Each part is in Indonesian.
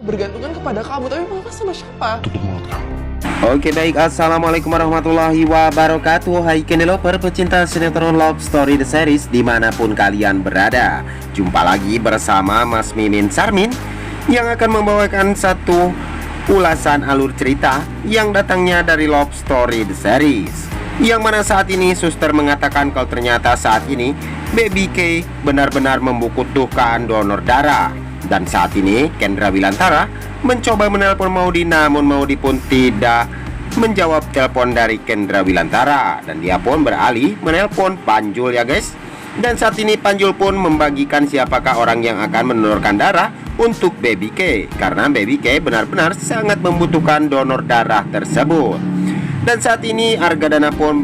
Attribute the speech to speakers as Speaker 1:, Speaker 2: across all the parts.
Speaker 1: Bergantungan kepada kamu, tapi mama sama siapa?
Speaker 2: Oke baik, assalamualaikum warahmatullahi wabarakatuh. Hai Kendelover, pecinta sinetron Love Story The Series dimanapun kalian berada. Jumpa lagi bersama Mas Mimin Sarmin yang akan membawakan satu ulasan alur cerita yang datangnya dari Love Story The Series, yang mana saat ini suster mengatakan kalau ternyata saat ini Baby K benar-benar membutuhkan donor darah. Dan saat ini Kendra Wilantara mencoba menelpon Maudy, namun Maudy pun tidak menjawab telepon dari Kendra Wilantara, dan dia pun beralih menelpon Panjul ya guys. Dan saat ini Panjul pun membagikan siapakah orang yang akan mendonorkan darah untuk Baby K, karena Baby K benar-benar sangat membutuhkan donor darah tersebut. Dan saat ini Argadana pun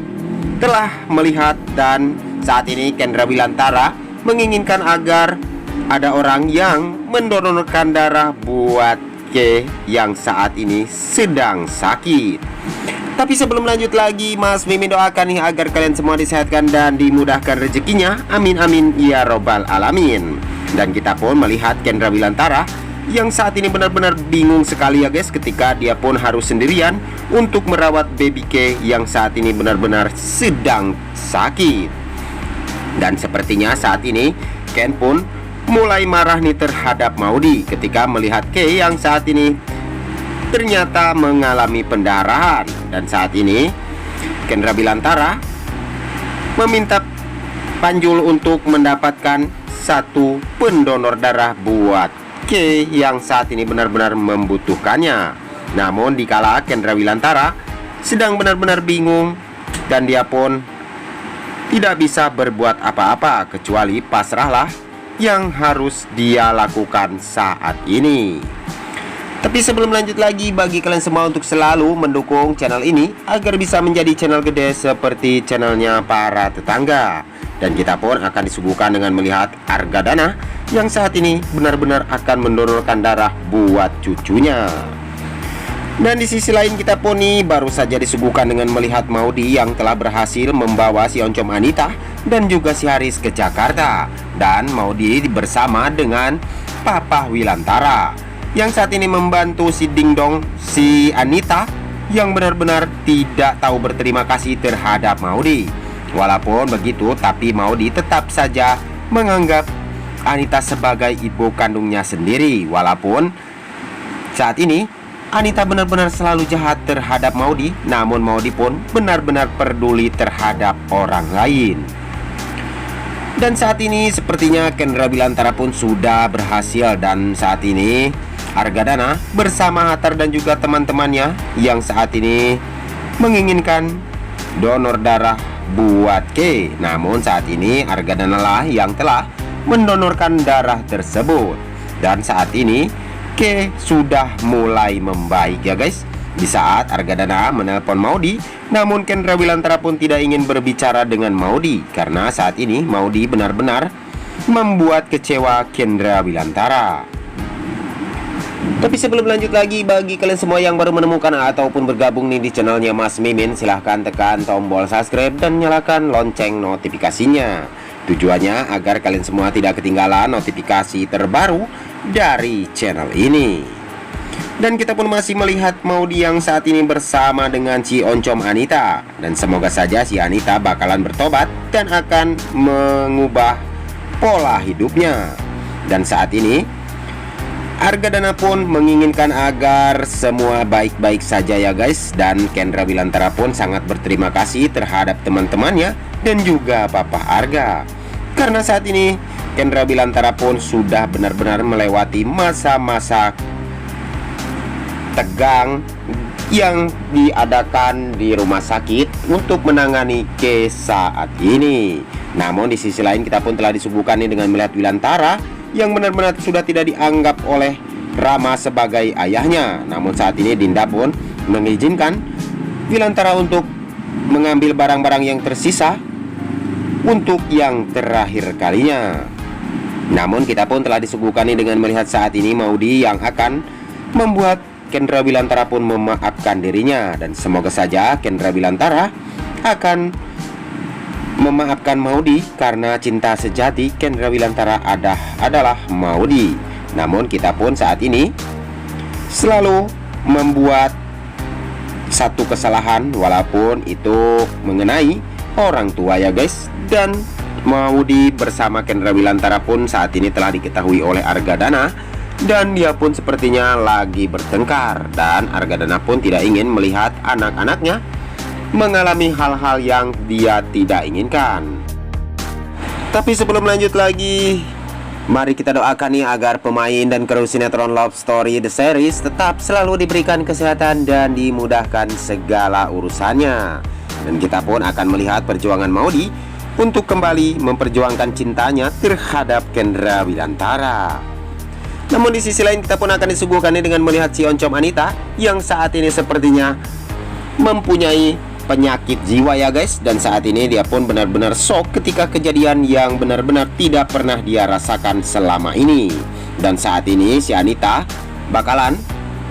Speaker 2: telah melihat, dan saat ini Kendra Wilantara menginginkan agar ada orang yang mendonorkan darah buat K yang saat ini sedang sakit. Tapi sebelum lanjut lagi, Mas Mimin doakan nih agar kalian semua disehatkan dan dimudahkan rezekinya. Amin amin ya robbal alamin. Dan kita pun melihat Kendra Wilantara yang saat ini benar-benar bingung sekali ya guys, ketika dia pun harus sendirian untuk merawat Baby K yang saat ini benar-benar sedang sakit. Dan sepertinya saat ini Ken pun mulai marah nih terhadap Maudy ketika melihat K yang saat ini ternyata mengalami pendarahan. Dan saat ini Kendra Wilantara meminta Panjul untuk mendapatkan satu pendonor darah buat K yang saat ini benar-benar membutuhkannya. Namun dikala Kendra Wilantara sedang benar-benar bingung, dan dia pun tidak bisa berbuat apa-apa kecuali pasrahlah yang harus dia lakukan saat ini. Tapi sebelum lanjut lagi, bagi kalian semua untuk selalu mendukung channel ini agar bisa menjadi channel gede seperti channelnya para tetangga. Dan kita pun akan disuguhkan dengan melihat Argadana yang saat ini benar-benar akan mendonorkan darah buat cucunya. Dan di sisi lain kita pun nih baru saja disuguhkan dengan melihat Maudy yang telah berhasil membawa si Oncom Anita dan juga si Haris ke Jakarta. Dan Maudy bersama dengan Papa Wilantara yang saat ini membantu si Dingdong, si Anita yang benar-benar tidak tahu berterima kasih terhadap Maudy. Walaupun begitu, tapi Maudy tetap saja menganggap Anita sebagai ibu kandungnya sendiri. Walaupun saat ini Anita benar-benar selalu jahat terhadap Maudy, namun Maudy pun benar-benar peduli terhadap orang lain. Dan saat ini sepertinya Kendra Wilantara pun sudah berhasil, dan saat ini Argadana bersama Hatar dan juga teman-temannya yang saat ini menginginkan donor darah buat K. Namun saat ini Argadana lah yang telah mendonorkan darah tersebut. Dan saat ini K sudah mulai membaik ya guys. Di saat Argadana menelpon Maudy, namun Kendra Wilantara pun tidak ingin berbicara dengan Maudy, karena saat ini Maudy benar-benar membuat kecewa Kendra Wilantara. Tapi sebelum lanjut lagi, bagi kalian semua yang baru menemukan ataupun bergabung nih di channelnya Mas Mimin, silahkan tekan tombol subscribe dan nyalakan lonceng notifikasinya. Tujuannya agar kalian semua tidak ketinggalan notifikasi terbaru dari channel ini. Dan kita pun masih melihat Maudy yang saat ini bersama dengan si Oncom Anita, dan semoga saja si Anita bakalan bertobat dan akan mengubah pola hidupnya. Dan saat ini Argadana pun menginginkan agar semua baik-baik saja ya guys. Dan Kendra Wilantara pun sangat berterima kasih terhadap teman-temannya dan juga Papa Arga, karena saat ini Kendra Wilantara pun sudah benar-benar melewati masa-masa tegang yang diadakan di rumah sakit untuk menangani K saat ini. Namun di sisi lain kita pun telah disuguhkan dengan melihat Wilantara yang benar-benar sudah tidak dianggap oleh Rama sebagai ayahnya. Namun saat ini Dinda pun mengizinkan Wilantara untuk mengambil barang-barang yang tersisa untuk yang terakhir kalinya. Namun kita pun telah disuguhkan dengan melihat saat ini Maudy yang akan membuat Kendra Wilantara pun memaafkan dirinya. Dan semoga saja Kendra Wilantara akan memaafkan Maudy, karena cinta sejati Kendra Wilantara adalah Maudy. Namun kita pun saat ini selalu membuat satu kesalahan, walaupun itu mengenai orang tua ya guys. Dan Maudy bersama Kendra Wilantara pun saat ini telah diketahui oleh Argadana, dan dia pun sepertinya lagi bertengkar. Dan Argadana pun tidak ingin melihat anak-anaknya mengalami hal-hal yang dia tidak inginkan. Tapi sebelum lanjut lagi, mari kita doakan nih agar pemain dan kru sinetron Love Story The Series tetap selalu diberikan kesehatan dan dimudahkan segala urusannya. Dan kita pun akan melihat perjuangan Maudy untuk kembali memperjuangkan cintanya terhadap Kendra Wilantara. Namun di sisi lain kita pun akan disuguhkan dengan melihat si Oncom Anita yang saat ini sepertinya mempunyai penyakit jiwa ya guys. Dan saat ini dia pun benar-benar shock ketika kejadian yang benar-benar tidak pernah dia rasakan selama ini. Dan saat ini si Anita bakalan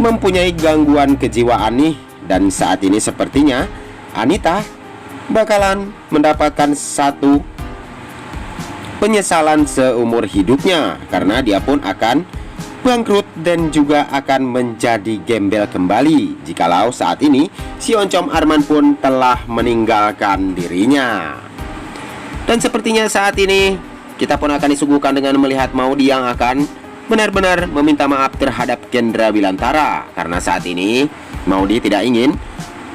Speaker 2: mempunyai gangguan kejiwaan nih. Dan saat ini sepertinya Anita bakalan mendapatkan satu penyesalan seumur hidupnya, karena dia pun akan bangkrut dan juga akan menjadi gembel kembali jikalau saat ini si Oncom Arman pun telah meninggalkan dirinya. Dan sepertinya saat ini kita pun akan disuguhkan dengan melihat Maudy yang akan benar-benar meminta maaf terhadap Kendra Wilantara, karena saat ini Maudy tidak ingin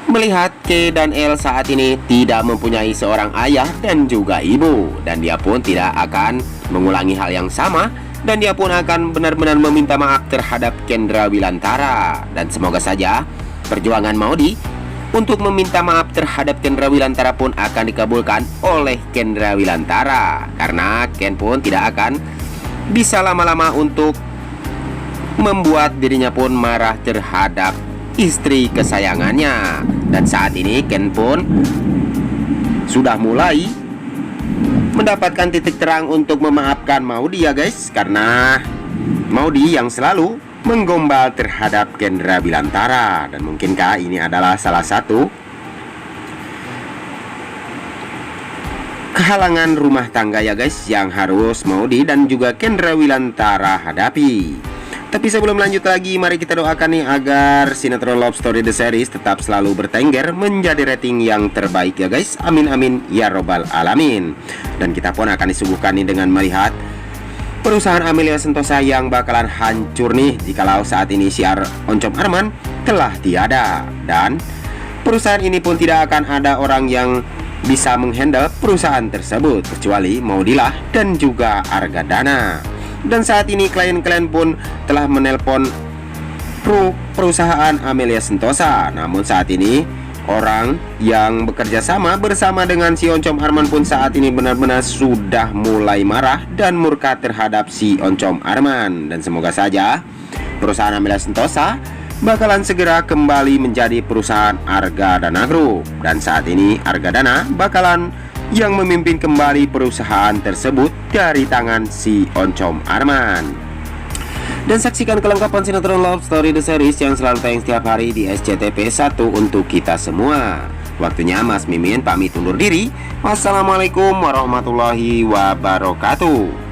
Speaker 2: melihat K dan L saat ini tidak mempunyai seorang ayah dan juga ibu. Dan dia pun tidak akan mengulangi hal yang sama, dan dia pun akan benar-benar meminta maaf terhadap Kendra Wilantara. Dan semoga saja perjuangan Maudy untuk meminta maaf terhadap Kendra Wilantara pun akan dikabulkan oleh Kendra Wilantara, karena Ken pun tidak akan bisa lama-lama untuk membuat dirinya pun marah terhadap istri kesayangannya. Dan saat ini Ken pun sudah mulai mendapatkan titik terang untuk memaafkan Maudy ya guys, karena Maudy yang selalu menggombal terhadap Kendra Wilantara. Dan mungkinkah ini adalah salah satu kehalangan rumah tangga ya guys yang harus Maudy dan juga Kendra Wilantara hadapi. Tapi sebelum lanjut lagi, mari kita doakan nih agar sinetron Love Story The Series tetap selalu bertengger menjadi rating yang terbaik ya guys. Amin amin ya robbal alamin. Dan kita pun akan disuguhkan nih dengan melihat perusahaan Amelia Sentosa yang bakalan hancur nih jikalau saat ini si Oncom Arman telah tiada. Dan perusahaan ini pun tidak akan ada orang yang bisa menghandle perusahaan tersebut kecuali Maudy lah dan juga Argadana. Dan saat ini klien-klien pun telah menelpon perusahaan Amelia Sentosa. Namun saat ini orang yang bekerja sama bersama dengan si Oncom Arman pun saat ini benar-benar sudah mulai marah dan murka terhadap si Oncom Arman. Dan semoga saja perusahaan Amelia Sentosa bakalan segera kembali menjadi perusahaan Argadana Group. Dan saat ini Argadana bakalan yang memimpin kembali perusahaan tersebut dari tangan si Oncom Arman. Dan saksikan kelengkapan sinetron Love Story The Series yang selalu tayang setiap hari di SCTV 1 untuk kita semua. Waktunya Mas Mimin pamit undur diri. Wassalamualaikum warahmatullahi wabarakatuh.